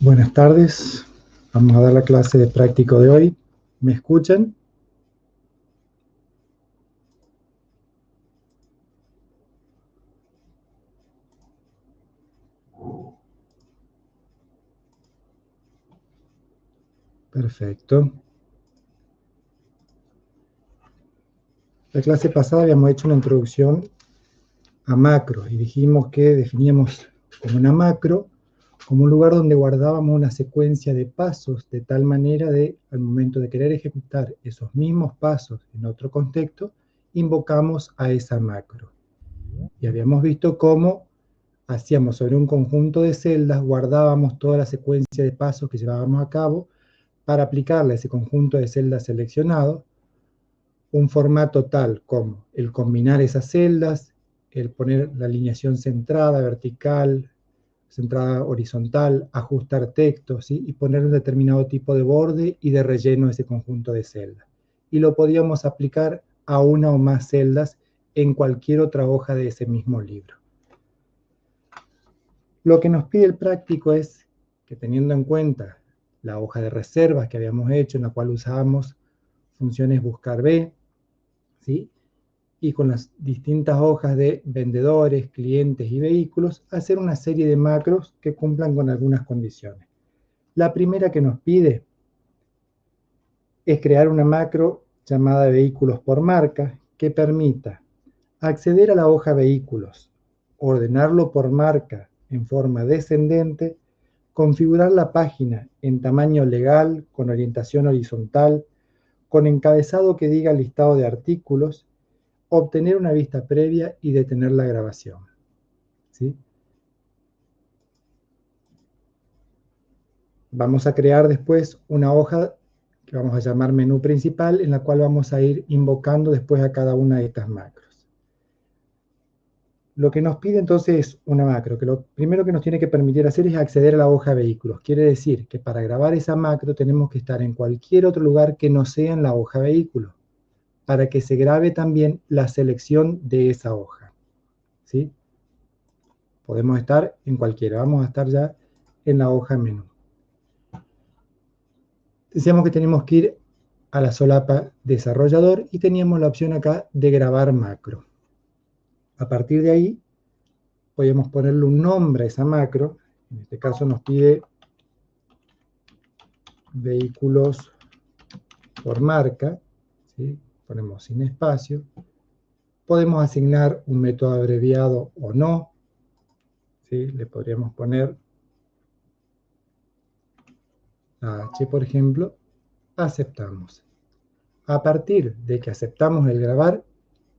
Buenas tardes, vamos a dar la clase de práctico de hoy. ¿Me escuchan? Perfecto. La clase pasada habíamos hecho una introducción a macros y dijimos que definíamos como una macro como un lugar donde guardábamos una secuencia de pasos de tal manera de, al momento de querer ejecutar esos mismos pasos en otro contexto, invocamos a esa macro. Y habíamos visto cómo hacíamos sobre un conjunto de celdas, guardábamos toda la secuencia de pasos que llevábamos a cabo para aplicarle a ese conjunto de celdas seleccionado un formato tal como el combinar esas celdas, el poner la alineación centrada, vertical, centrada horizontal, ajustar texto, ¿sí? Y poner un determinado tipo de borde y de relleno a ese conjunto de celdas. Y lo podíamos aplicar a una o más celdas en cualquier otra hoja de ese mismo libro. Lo que nos pide el práctico es que, teniendo en cuenta la hoja de reservas que habíamos hecho, en la cual usábamos funciones buscar B, ¿sí? Y con las distintas hojas de vendedores, clientes y vehículos, hacer una serie de macros que cumplan con algunas condiciones. La primera que nos pide es crear una macro llamada vehículos por marca que permita acceder a la hoja vehículos, ordenarlo por marca en forma descendente, configurar la página en tamaño legal, con orientación horizontal, con encabezado que diga listado de artículos, obtener una vista previa y detener la grabación. ¿Sí? Vamos a crear después una hoja que vamos a llamar menú principal, en la cual vamos a ir invocando después a cada una de estas macros. Lo que nos pide entonces es una macro, que lo primero que nos tiene que permitir hacer es acceder a la hoja vehículos. Quiere decir que para grabar esa macro tenemos que estar en cualquier otro lugar que no sea en la hoja vehículos, para que se grabe también la selección de esa hoja. ¿Sí? Podemos estar en cualquiera, vamos a estar ya en la hoja menú. Decíamos que tenemos que ir a la solapa desarrollador y teníamos la opción acá de grabar macro. A partir de ahí podemos ponerle un nombre a esa macro. En este caso nos pide vehículos por marca, ¿sí? Ponemos sin espacio. Podemos asignar un método abreviado o no, ¿sí? Le podríamos poner la H, por ejemplo. Aceptamos. A partir de que aceptamos el grabar,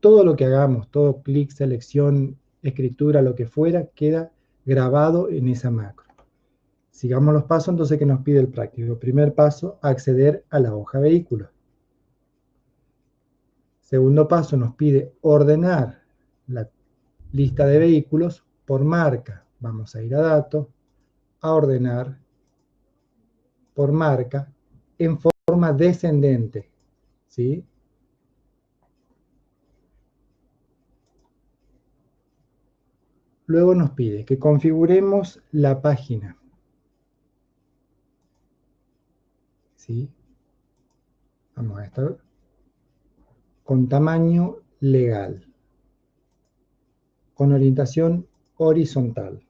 todo lo que hagamos, todo clic, selección, escritura, lo que fuera, queda grabado en esa macro. Sigamos los pasos entonces que nos pide el práctico. Primer paso, acceder a la hoja vehículos. Segundo paso, nos pide ordenar la lista de vehículos por marca. Vamos a ir a datos, a ordenar por marca en forma descendente, ¿sí? Luego nos pide que configuremos la página, ¿sí? Vamos a estar con tamaño legal, con orientación horizontal,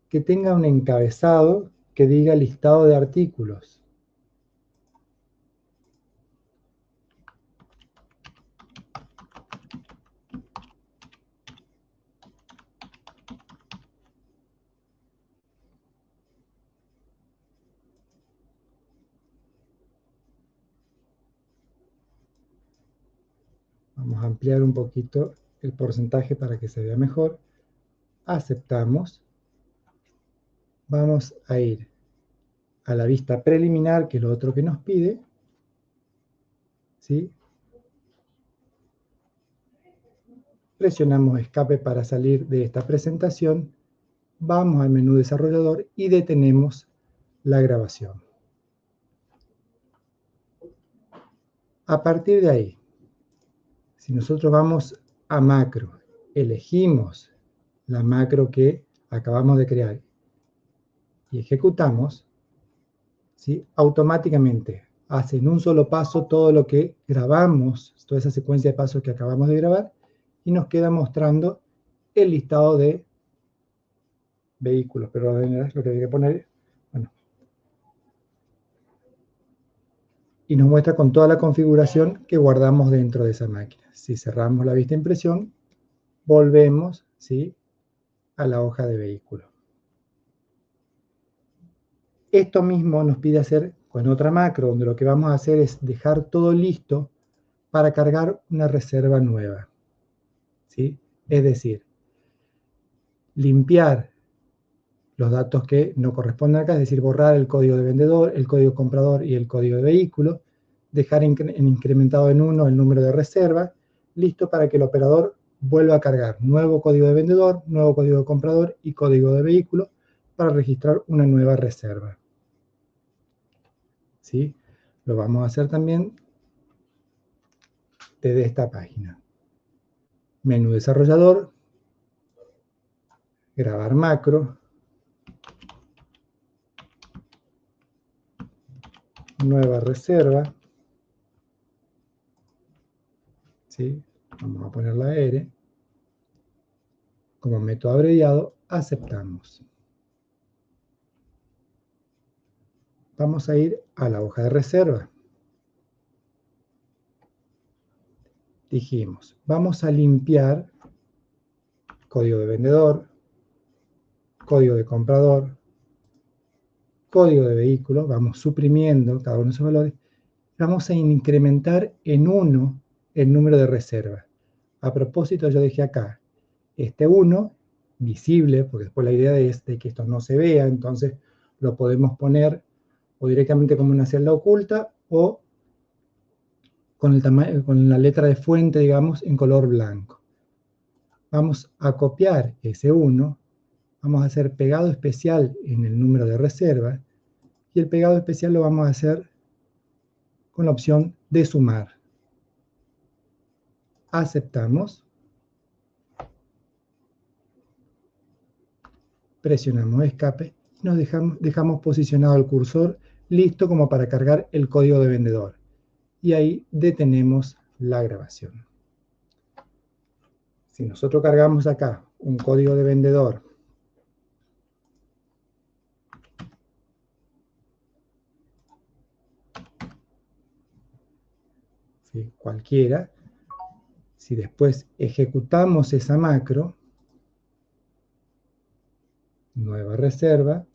que tenga un encabezado que diga listado de artículos. Vamos a ampliar un poquito el porcentaje para que se vea mejor. Aceptamos. Vamos a ir a la vista preliminar, que es lo otro que nos pide, ¿sí? Presionamos escape para salir de esta presentación. Vamos al menú desarrollador y detenemos la grabación. A partir de ahí, si nosotros vamos a macro, elegimos la macro que acabamos de crear y ejecutamos, ¿sí? Automáticamente hace en un solo paso todo lo que grabamos, toda esa secuencia de pasos que acabamos de grabar, y nos queda mostrando el listado de vehículos, pero lo que hay que poner, bueno, y nos muestra con toda la configuración que guardamos dentro de esa máquina. Si cerramos la vista de impresión, volvemos, ¿sí?, a la hoja de vehículo. Esto mismo nos pide hacer con otra macro, donde lo que vamos a hacer es dejar todo listo para cargar una reserva nueva, ¿sí? Es decir, limpiar los datos que no corresponden acá, es decir, borrar el código de vendedor, el código comprador y el código de vehículo, dejar incrementado en 1 el número de reserva, listo para que el operador vuelva a cargar nuevo código de vendedor, nuevo código de comprador y código de vehículo para registrar una nueva reserva. ¿Sí? Lo vamos a hacer también desde esta página. Menú desarrollador, grabar macro, nueva reserva, ¿sí? Vamos a poner la R, como método abreviado, aceptamos. Vamos a ir a la hoja de reserva. Dijimos, vamos a limpiar código de vendedor, código de comprador, código de vehículo, vamos suprimiendo cada uno de esos valores, vamos a incrementar en 1 el número de reserva. A propósito, yo dejé acá este 1 visible, porque después la idea es de que esto no se vea, entonces lo podemos poner o directamente como una celda oculta o con la letra de fuente, digamos, en color blanco. Vamos a copiar ese 1, vamos a hacer pegado especial en el número de reserva, y el pegado especial lo vamos a hacer con la opción de sumar. Aceptamos. Presionamos escape y nos dejamos posicionado el cursor listo como para cargar el código de vendedor. Y ahí detenemos la grabación. Si nosotros cargamos acá un código de vendedor, ¿sí?, cualquiera, si después ejecutamos esa macro, nueva reserva,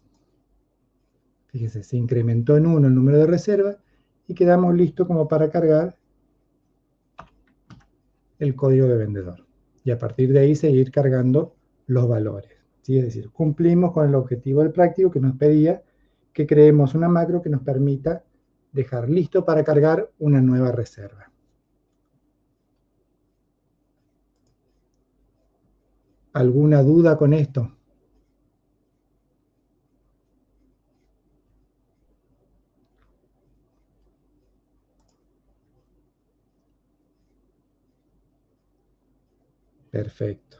fíjese, se incrementó en 1 el número de reserva y quedamos listos como para cargar el código de vendedor. Y a partir de ahí seguir cargando los valores, ¿sí? Es decir, cumplimos con el objetivo del práctico que nos pedía que creemos una macro que nos permita dejar listo para cargar una nueva reserva. ¿Alguna duda con esto? Perfecto.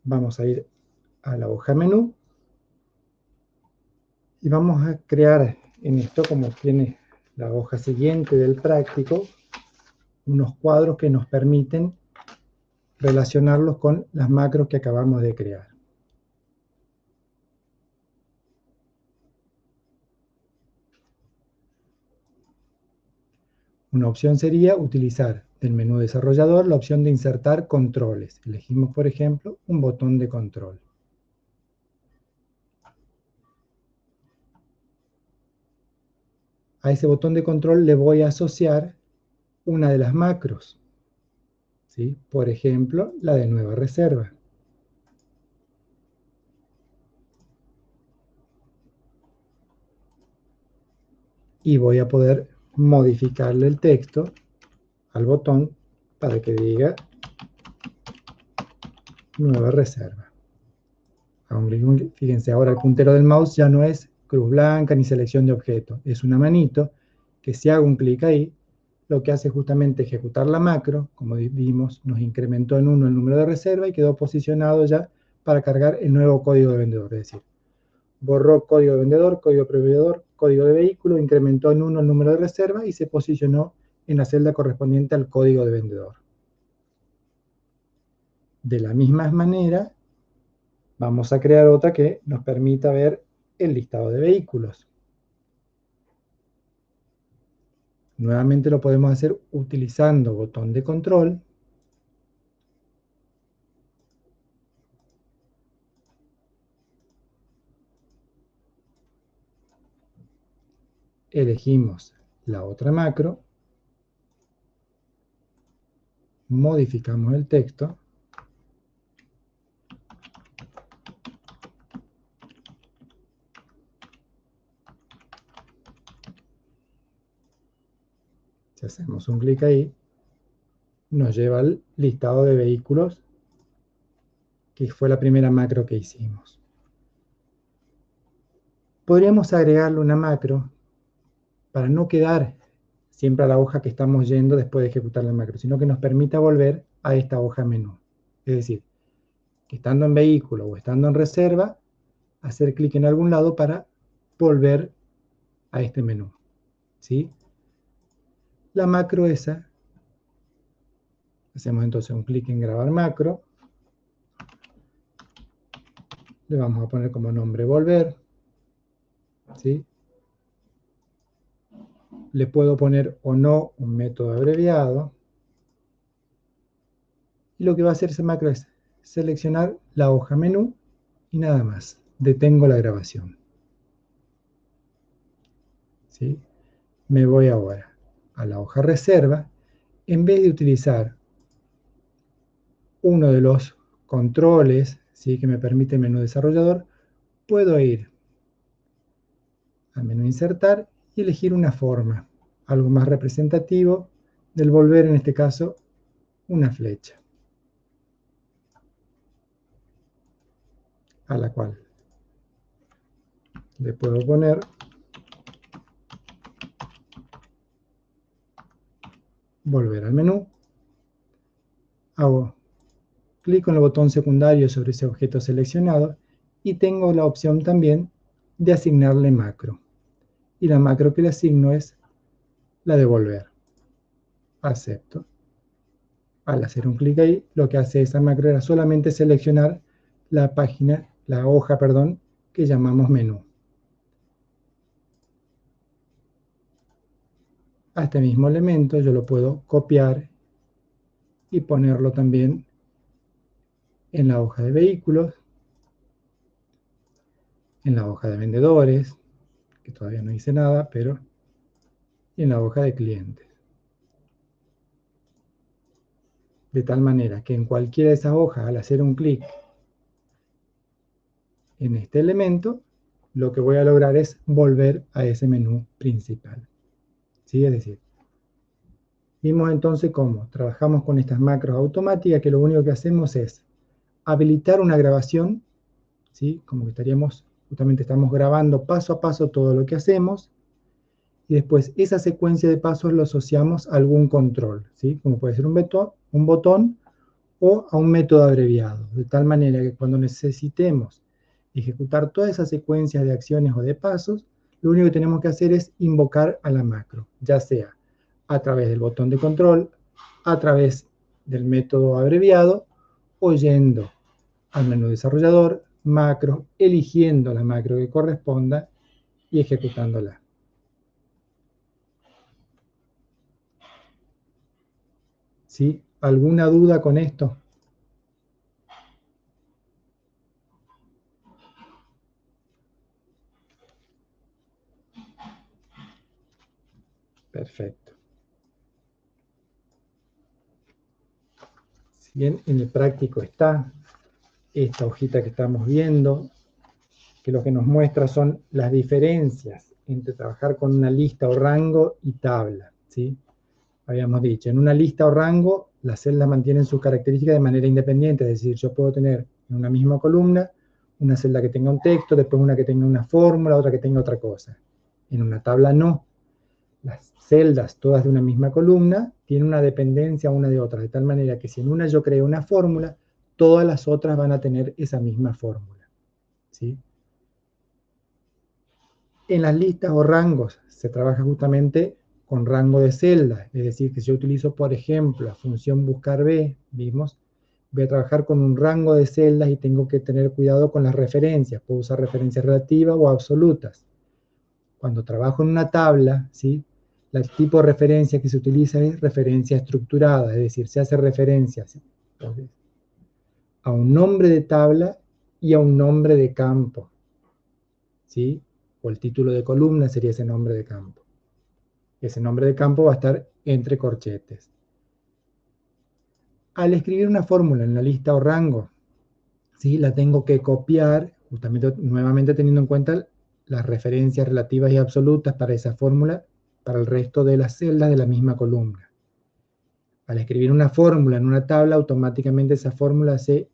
Vamos a ir a la hoja menú y vamos a crear en esto, como tiene la hoja siguiente del práctico, unos cuadros que nos permiten relacionarlos con las macros que acabamos de crear. Una opción sería utilizar del menú desarrollador la opción de insertar controles. Elegimos, por ejemplo, un botón de control. A ese botón de control le voy a asociar una de las macros, ¿sí? Por ejemplo, la de nueva reserva. Y voy a poder modificarle el texto al botón para que diga nueva reserva. Fíjense, ahora el puntero del mouse ya no es cruz blanca ni selección de objeto, es una manito que si hago un clic ahí, lo que hace justamente ejecutar la macro, como vimos, nos incrementó en 1 el número de reserva y quedó posicionado ya para cargar el nuevo código de vendedor. Es decir, borró código de vendedor, código de proveedor, código de vehículo, incrementó en 1 el número de reserva y se posicionó en la celda correspondiente al código de vendedor. De la misma manera, vamos a crear otra que nos permita ver el listado de vehículos. Nuevamente lo podemos hacer utilizando botón de control. Elegimos la otra macro. Modificamos el texto. Si hacemos un clic ahí, nos lleva al listado de vehículos, que fue la primera macro que hicimos. Podríamos agregarle una macro para no quedar siempre a la hoja que estamos yendo después de ejecutar la macro, sino que nos permita volver a esta hoja menú. Es decir, que estando en vehículo o estando en reserva, hacer clic en algún lado para volver a este menú. ¿Sí? La macro esa, hacemos entonces un clic en grabar macro, le vamos a poner como nombre volver, ¿sí? Le puedo poner o no un método abreviado, y lo que va a hacer esa macro es seleccionar la hoja menú y nada más. Detengo la grabación. ¿Sí? Me voy ahora a la hoja reserva. En vez de utilizar uno de los controles, ¿sí?, que me permite el menú desarrollador, puedo ir al menú insertar y elegir una forma, algo más representativo del volver, en este caso, una flecha, a la cual le puedo poner volver al menú, hago clic en el botón secundario sobre ese objeto seleccionado y tengo la opción también de asignarle macro. Y la macro que le asigno es la de volver. Acepto. Al hacer un clic ahí, lo que hace esa macro era solamente seleccionar la página, la hoja, perdón, que llamamos menú. A este mismo elemento yo lo puedo copiar y ponerlo también en la hoja de vehículos, en la hoja de vendedores, que todavía no hice nada, pero y en la hoja de clientes. De tal manera que en cualquiera de esas hojas, al hacer un clic en este elemento, lo que voy a lograr es volver a ese menú principal. ¿Sí? Es decir, vimos entonces cómo trabajamos con estas macros automáticas, que lo único que hacemos es habilitar una grabación, ¿sí?, como que justamente estamos grabando paso a paso todo lo que hacemos, y después esa secuencia de pasos lo asociamos a algún control, ¿sí?, como puede ser un botón o a un método abreviado, de tal manera que cuando necesitemos ejecutar toda esa secuencia de acciones o de pasos, lo único que tenemos que hacer es invocar a la macro, ya sea a través del botón de control, a través del método abreviado, o yendo al menú desarrollador, macro, eligiendo la macro que corresponda y ejecutándola. ¿Sí? ¿Alguna duda con esto? Perfecto. Si bien en el práctico está esta hojita que estamos viendo, que lo que nos muestra son las diferencias entre trabajar con una lista o rango y tabla, ¿sí? Habíamos dicho, en una lista o rango, las celdas mantienen sus características de manera independiente, es decir, yo puedo tener en una misma columna una celda que tenga un texto, después una que tenga una fórmula, otra que tenga otra cosa. En una tabla no. Las celdas todas de una misma columna tienen una dependencia una de otra, de tal manera que si en una yo creo una fórmula, todas las otras van a tener esa misma fórmula, ¿sí? En las listas o rangos se trabaja justamente con rango de celdas, es decir, que si yo utilizo, por ejemplo, la función buscar B, vimos, voy a trabajar con un rango de celdas y tengo que tener cuidado con las referencias, puedo usar referencias relativas o absolutas. Cuando trabajo en una tabla, ¿sí?, el tipo de referencia que se utiliza es referencia estructurada, es decir, se hace referencia, ¿sí?, a un nombre de tabla y a un nombre de campo, ¿sí? O el título de columna sería ese nombre de campo. Ese nombre de campo va a estar entre corchetes. Al escribir una fórmula en la lista o rango, ¿sí?, la tengo que copiar, justamente nuevamente teniendo en cuenta las referencias relativas y absolutas para esa fórmula, para el resto de las celdas de la misma columna. Al escribir una fórmula en una tabla, automáticamente esa fórmula se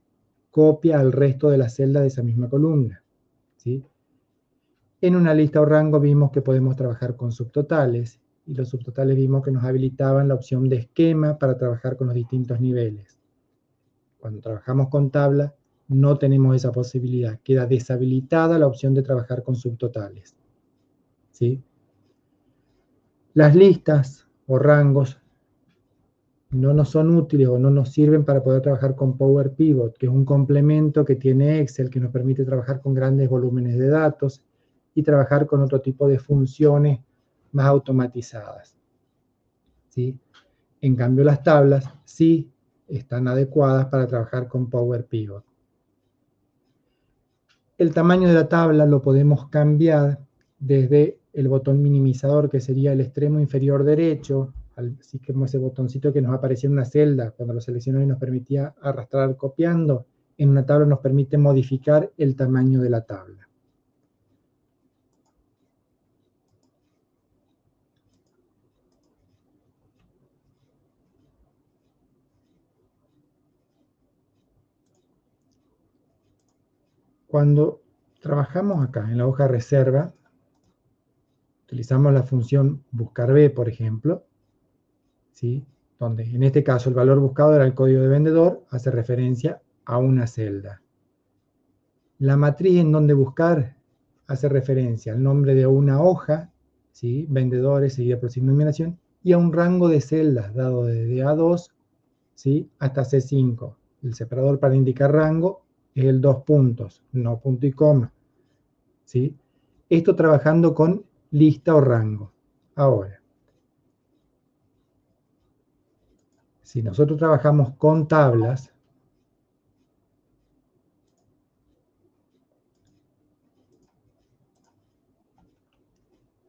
copia al resto de las celdas de esa misma columna, ¿sí? En una lista o rango vimos que podemos trabajar con subtotales, y los subtotales vimos que nos habilitaban la opción de esquema para trabajar con los distintos niveles. Cuando trabajamos con tabla, no tenemos esa posibilidad, queda deshabilitada la opción de trabajar con subtotales, ¿sí? Las listas o rangos no nos son útiles o no nos sirven para poder trabajar con Power Pivot, que es un complemento que tiene Excel que nos permite trabajar con grandes volúmenes de datos y trabajar con otro tipo de funciones más automatizadas, ¿sí? En cambio, las tablas sí están adecuadas para trabajar con Power Pivot. El tamaño de la tabla lo podemos cambiar desde el botón minimizador, que sería el extremo inferior derecho, así como ese botoncito que nos aparecía en una celda cuando lo seleccionó y nos permitía arrastrar copiando. En una tabla nos permite modificar el tamaño de la tabla. Cuando trabajamos acá en la hoja reserva, utilizamos la función buscar B, por ejemplo, ¿sí?, donde en este caso el valor buscado era el código de vendedor, hace referencia a una celda. La matriz en donde buscar hace referencia al nombre de una hoja, ¿sí?, vendedores, seguida por signo de numeración, y a un rango de celdas dado desde A2, ¿sí?, hasta C5. El separador para indicar rango es el 2 puntos, no punto y coma, ¿sí? Esto trabajando con lista o rango. Ahora, si nosotros trabajamos con tablas,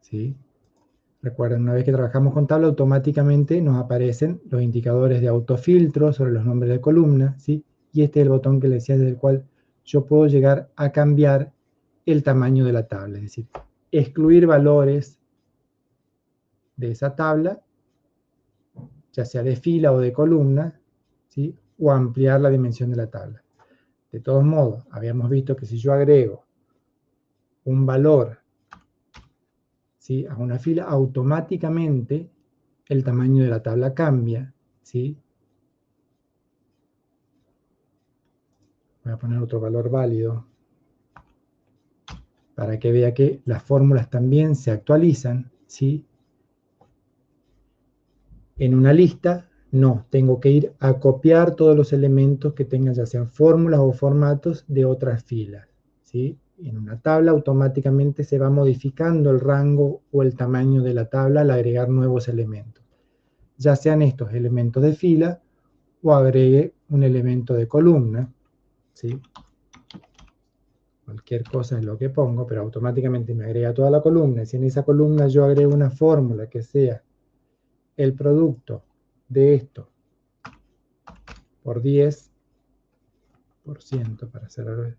¿sí?, recuerden, una vez que trabajamos con tabla, automáticamente nos aparecen los indicadores de autofiltro sobre los nombres de columna, ¿sí? Y este es el botón que les decía, desde el cual yo puedo llegar a cambiar el tamaño de la tabla, es decir, excluir valores de esa tabla, ya sea de fila o de columna, ¿sí?, o ampliar la dimensión de la tabla. De todos modos, habíamos visto que si yo agrego un valor, ¿sí?, a una fila, automáticamente el tamaño de la tabla cambia, ¿sí? Voy a poner otro valor válido para que vea que las fórmulas también se actualizan, ¿sí? En una lista, no, tengo que ir a copiar todos los elementos que tengan, ya sean fórmulas o formatos de otras filas, ¿sí? En una tabla automáticamente se va modificando el rango o el tamaño de la tabla al agregar nuevos elementos, ya sean estos elementos de fila o agregue un elemento de columna, ¿sí? Cualquier cosa es lo que pongo, pero automáticamente me agrega toda la columna. Si en esa columna yo agrego una fórmula que sea el producto de esto por 10%, para hacerlo,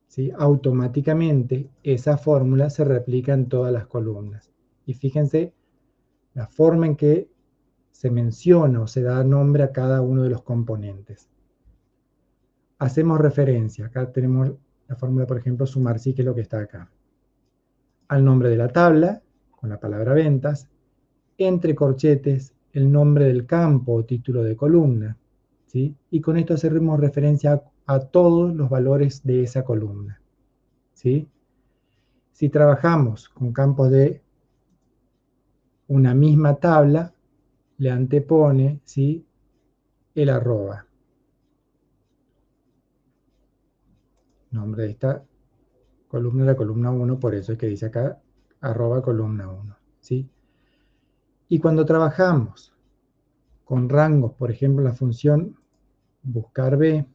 ¿sí?, automáticamente esa fórmula se replica en todas las columnas. Y fíjense la forma en que se menciona o se da nombre a cada uno de los componentes. Hacemos referencia, acá tenemos la fórmula, por ejemplo, sumar sí, que es lo que está acá, al nombre de la tabla, con la palabra ventas, entre corchetes el nombre del campo o título de columna, ¿sí? Y con esto hacemos referencia a todos los valores de esa columna, ¿sí? Si trabajamos con campos de una misma tabla, le antepone, ¿sí?, el arroba. Nombre de esta columna es la columna 1, por eso es que dice acá arroba columna 1, ¿sí? Y cuando trabajamos con rangos, por ejemplo, la función buscar B,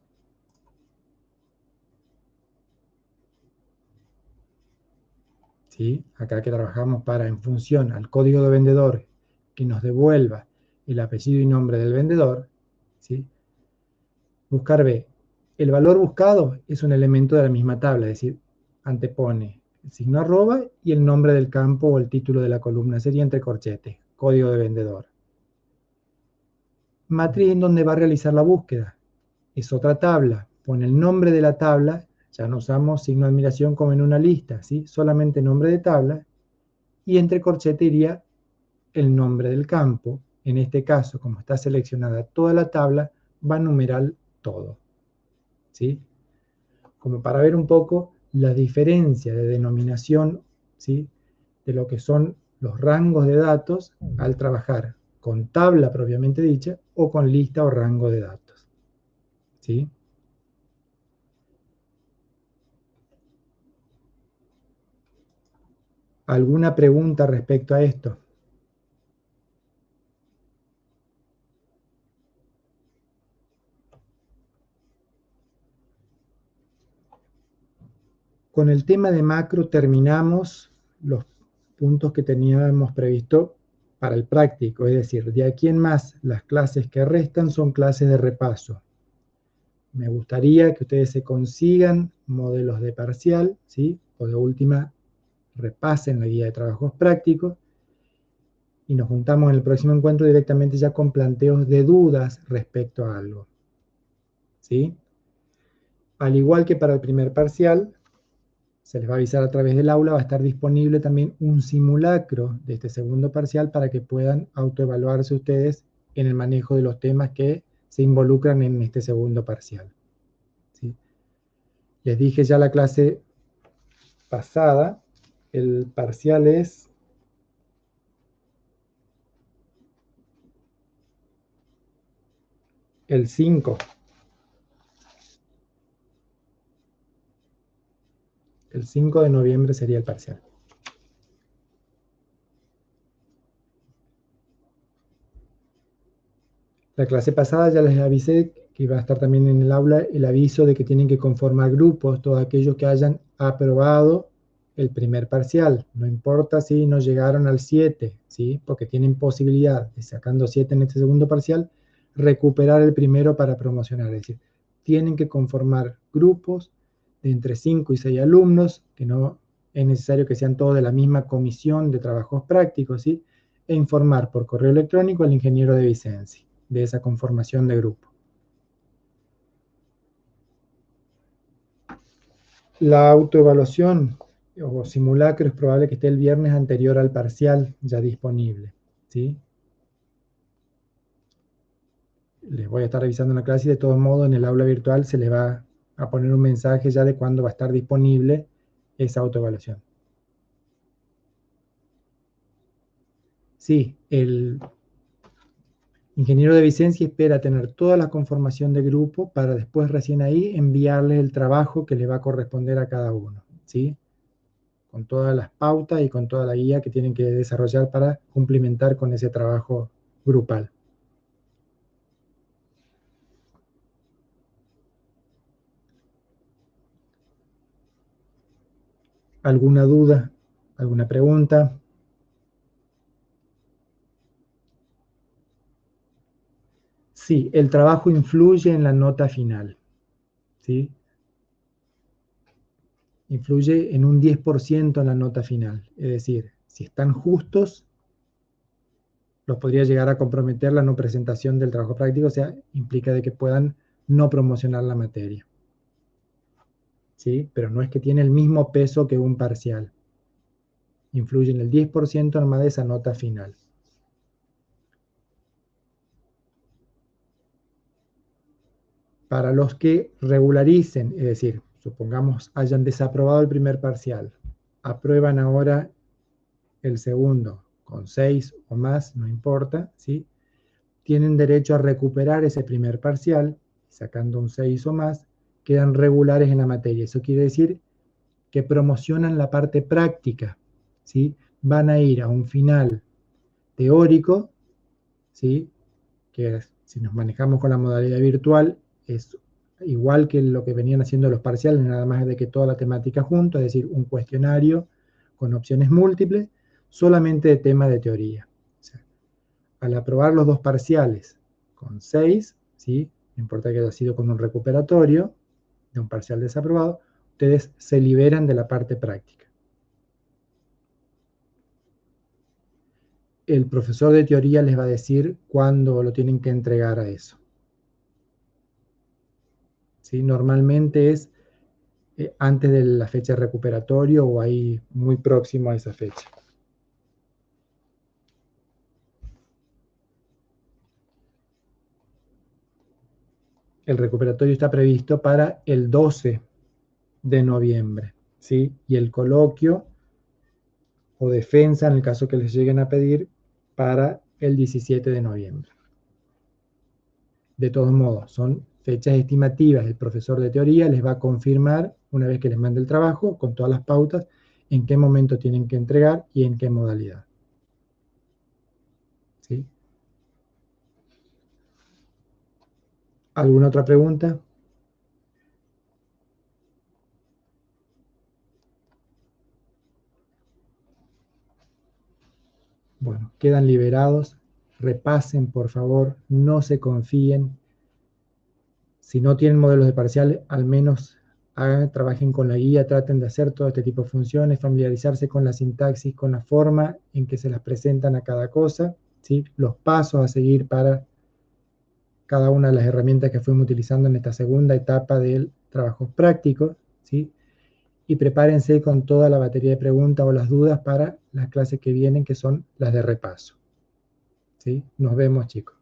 ¿sí? Acá que trabajamos para, en función al código de vendedor, que nos devuelva el apellido y nombre del vendedor, ¿sí? Buscar B. El valor buscado es un elemento de la misma tabla, es decir, antepone el signo arroba y el nombre del campo o el título de la columna, sería entre corchetes, código de vendedor. Matriz en donde va a realizar la búsqueda. Es otra tabla, pone el nombre de la tabla, ya no usamos signo de admiración como en una lista, ¿sí? Solamente nombre de tabla, y entre corchetes iría el nombre del campo. En este caso, como está seleccionada toda la tabla, va a numerar todo, ¿sí? Como para ver un poco la diferencia de denominación, ¿sí?, de lo que son los rangos de datos al trabajar con tabla propiamente dicha o con lista o rango de datos, ¿sí? ¿Alguna pregunta respecto a esto? Con el tema de macro terminamos los puntos que teníamos previsto para el práctico, es decir, de aquí en más las clases que restan son clases de repaso. Me gustaría que ustedes se consigan modelos de parcial, ¿sí? O de última repasen la guía de trabajos prácticos y nos juntamos en el próximo encuentro directamente ya con planteos de dudas respecto a algo, ¿sí? Al igual que para el primer parcial, se les va a avisar a través del aula, va a estar disponible también un simulacro de este segundo parcial para que puedan autoevaluarse ustedes en el manejo de los temas que se involucran en este segundo parcial, ¿sí? Les dije ya la clase pasada, el parcial es el 5. El 5 de noviembre sería el parcial. La clase pasada ya les avisé que iba a estar también en el aula el aviso de que tienen que conformar grupos, todos aquellos que hayan aprobado el primer parcial. No importa si no llegaron al 7, ¿sí? Porque tienen posibilidad de, sacando 7 en este segundo parcial, recuperar el primero para promocionar. Es decir, tienen que conformar grupos de entre 5 y 6 alumnos, que no es necesario que sean todos de la misma comisión de trabajos prácticos, ¿sí? E informar por correo electrónico al ingeniero de Vicenzi de esa conformación de grupo. La autoevaluación o simulacro es probable que esté el viernes anterior al parcial ya disponible, ¿sí? Les voy a estar revisando la clase y de todos modos en el aula virtual se les va a poner un mensaje ya de cuándo va a estar disponible esa autoevaluación. Sí, el ingeniero de Vicenzi espera tener toda la conformación de grupo para después recién ahí enviarles el trabajo que le va a corresponder a cada uno, ¿sí? Con todas las pautas y con toda la guía que tienen que desarrollar para cumplimentar con ese trabajo grupal. ¿Alguna duda? ¿Alguna pregunta? Sí, el trabajo influye en la nota final, ¿sí? Influye en un 10% en la nota final. Es decir, si están justos, los podría llegar a comprometer la no presentación del trabajo práctico, o sea, implica de que puedan no promocionar la materia, ¿sí? Pero no es que tiene el mismo peso que un parcial. Influye en el 10% nomás de esa nota final. Para los que regularicen, es decir, supongamos hayan desaprobado el primer parcial, aprueban ahora el segundo con 6 o más, no importa, ¿sí? Tienen derecho a recuperar ese primer parcial, sacando un 6 o más, quedan regulares en la materia. Eso quiere decir que promocionan la parte práctica, ¿sí? Van a ir a un final teórico, ¿sí? Que si nos manejamos con la modalidad virtual, es igual que lo que venían haciendo los parciales, nada más de que toda la temática junto, es decir, un cuestionario con opciones múltiples, solamente de tema de teoría. O sea, al aprobar los dos parciales con 6, ¿sí? No importa que haya sido con un recuperatorio de un parcial desaprobado, ustedes se liberan de la parte práctica. El profesor de teoría les va a decir cuándo lo tienen que entregar a eso. ¿Sí? Normalmente es antes de la fecha de recuperatorio o ahí muy próximo a esa fecha. El recuperatorio está previsto para el 12 de noviembre, ¿sí? Y el coloquio o defensa, en el caso que les lleguen a pedir, para el 17 de noviembre. De todos modos, son fechas estimativas. El profesor de teoría les va a confirmar, una vez que les mande el trabajo, con todas las pautas, en qué momento tienen que entregar y en qué modalidad. ¿Sí? ¿Alguna otra pregunta? Bueno, quedan liberados. Repasen, por favor, no se confíen. Si no tienen modelos de parcial, al menos trabajen con la guía, traten de hacer todo este tipo de funciones, familiarizarse con la sintaxis, con la forma en que se las presentan a cada cosa, ¿sí? Los pasos a seguir para cada una de las herramientas que fuimos utilizando en esta segunda etapa del trabajo práctico, ¿sí? Y prepárense con toda la batería de preguntas o las dudas para las clases que vienen, que son las de repaso. ¿Sí? Nos vemos, chicos.